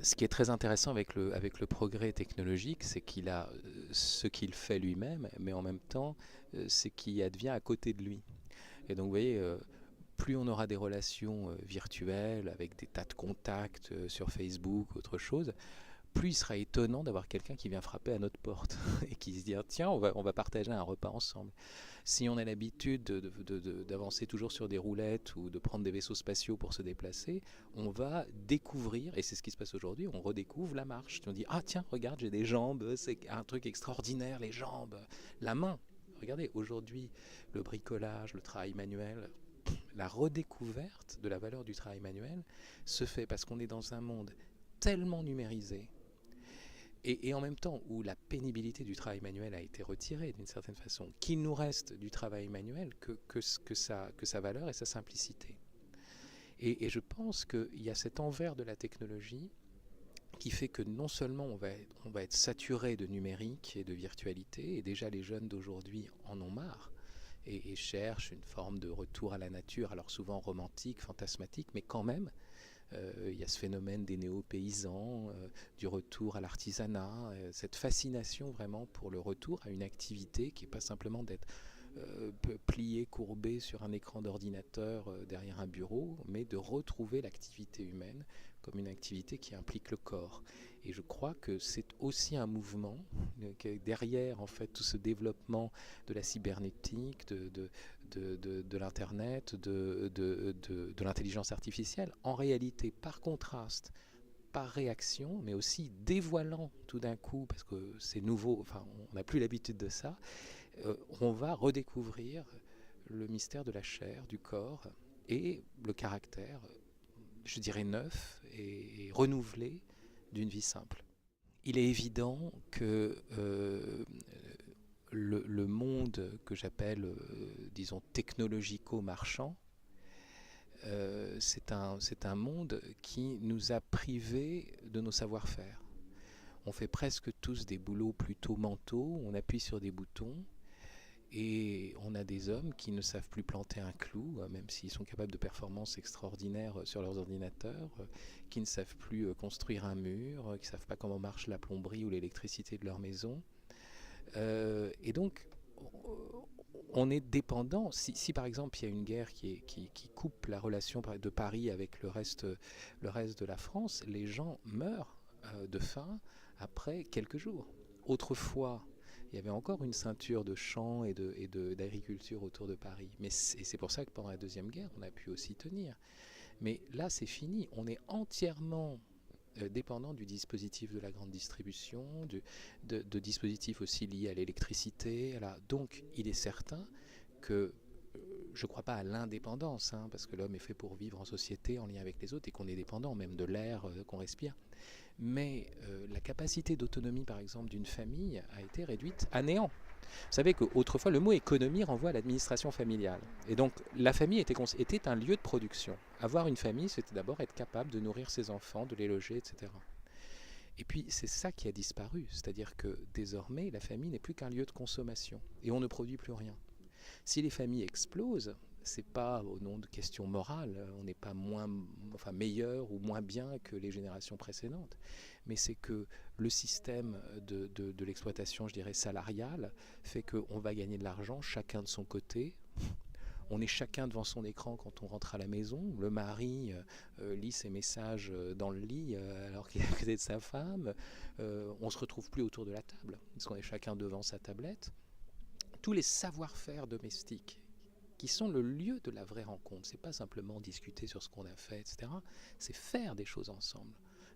Ce qui est très intéressant avec le progrès technologique, c'est qu'il a ce qu'il fait lui-même, mais en même temps, ce qui advient à côté de lui. Et donc, vous voyez, plus on aura des relations virtuelles avec des tas de contacts sur Facebook, autre chose, plus il sera étonnant d'avoir quelqu'un qui vient frapper à notre porte et qui se dit ah, tiens, on va partager un repas ensemble. Si on a l'habitude d'avancer toujours sur des roulettes ou de prendre des vaisseaux spatiaux pour se déplacer, on va découvrir, et c'est ce qui se passe aujourd'hui, on redécouvre la marche. On dit ah tiens, regarde, j'ai des jambes, c'est un truc extraordinaire, les jambes, la main. Regardez, aujourd'hui, le bricolage, le travail manuel, la redécouverte de la valeur du travail manuel se fait parce qu'on est dans un monde tellement numérisé et en même temps où la pénibilité du travail manuel a été retirée d'une certaine façon, qu'il nous reste du travail manuel que sa valeur et sa simplicité. Et je pense qu'il y a cet envers de la technologie qui fait que non seulement on va être saturé de numérique et de virtualité, et déjà les jeunes d'aujourd'hui en ont marre, et cherchent une forme de retour à la nature, alors souvent romantique, fantasmatique, mais quand même, il y a ce phénomène des néo-paysans, du retour à l'artisanat, cette fascination vraiment pour le retour à une activité qui n'est pas simplement d'être plié, courbé sur un écran d'ordinateur derrière un bureau, mais de retrouver l'activité humaine comme une activité qui implique le corps. Et je crois que c'est aussi un mouvement derrière en fait tout ce développement de la cybernétique, de l'Internet, de l'intelligence artificielle, en réalité, par contraste, par réaction, mais aussi dévoilant tout d'un coup, parce que c'est nouveau, enfin on n'a plus l'habitude de ça, on va redécouvrir le mystère de la chair, du corps, et le caractère, je dirais neuf et renouvelé d'une vie simple. Il est évident que le monde que j'appelle, disons, technologico-marchand, c'est un monde qui nous a privés de nos savoir-faire. On fait presque tous des boulots plutôt mentaux, on appuie sur des boutons, et on a des hommes qui ne savent plus planter un clou, même s'ils sont capables de performances extraordinaires sur leurs ordinateurs, qui ne savent plus construire un mur, qui ne savent pas comment marche la plomberie ou l'électricité de leur maison. Et donc, on est dépendant. Si par exemple il y a une guerre qui coupe la relation de Paris avec le reste de la France, les gens meurent de faim après quelques jours. Autrefois, il y avait encore une ceinture de champs et d'agriculture autour de Paris. Mais c'est pour ça que pendant la Deuxième Guerre, on a pu aussi tenir. Mais là, c'est fini. On est entièrement dépendant du dispositif de la grande distribution, de dispositifs aussi liés à l'électricité. Donc, il est certain que je ne crois pas à l'indépendance, parce que l'homme est fait pour vivre en société, en lien avec les autres, et qu'on est dépendant même de l'air qu'on respire. Mais la capacité d'autonomie, par exemple, d'une famille a été réduite à néant. Vous savez qu'autrefois, le mot économie renvoie à l'administration familiale. Et donc, la famille était un lieu de production. Avoir une famille, c'était d'abord être capable de nourrir ses enfants, de les loger, etc. Et puis, c'est ça qui a disparu. C'est-à-dire que désormais, la famille n'est plus qu'un lieu de consommation. Et on ne produit plus rien. Si les familles explosent, c'est pas au nom de questions morales, on n'est pas meilleur ou moins bien que les générations précédentes, mais c'est que le système de l'exploitation, je dirais, salariale, fait qu'on va gagner de l'argent chacun de son côté. On est chacun devant son écran quand on rentre à la maison. Le mari lit ses messages dans le lit alors qu'il est à côté de sa femme. On ne se retrouve plus autour de la table, parce qu'on est chacun devant sa tablette. Tous les savoir-faire domestiques qui sont le lieu de la vraie rencontre. C'est pas simplement discuter sur ce qu'on a fait, etc. C'est faire des choses ensemble.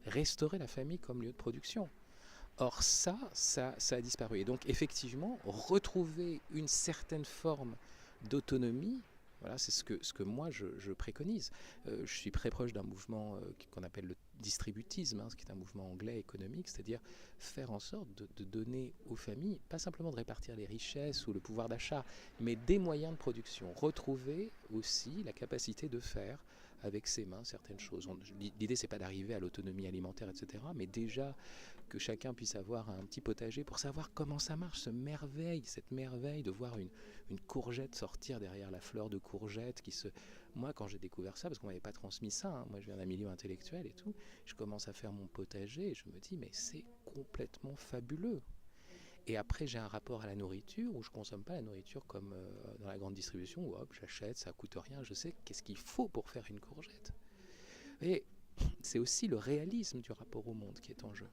Restaurer la famille comme lieu de production. Or ça a disparu. Et donc effectivement, retrouver une certaine forme d'autonomie, voilà, c'est ce que moi je préconise. Je suis très proche d'un mouvement qu'on appelle le distributisme, ce qui est un mouvement anglais économique, c'est-à-dire faire en sorte de donner aux familles, pas simplement de répartir les richesses ou le pouvoir d'achat, mais des moyens de production. Retrouver aussi la capacité de faire avec ses mains certaines choses. L'idée, c'est pas d'arriver à l'autonomie alimentaire, etc., mais déjà que chacun puisse avoir un petit potager pour savoir comment ça marche, cette merveille de voir une courgette sortir derrière la fleur de courgette qui se... Moi, quand j'ai découvert ça, parce qu'on m'avait pas transmis ça, hein, moi je viens d'un milieu intellectuel et tout, je commence à faire mon potager et je me dis, mais c'est complètement fabuleux. Et après, j'ai un rapport à la nourriture où je ne consomme pas la nourriture comme dans la grande distribution où hop, j'achète, ça ne coûte rien, je sais qu'est-ce qu'il faut pour faire une courgette. Et c'est aussi le réalisme du rapport au monde qui est en jeu.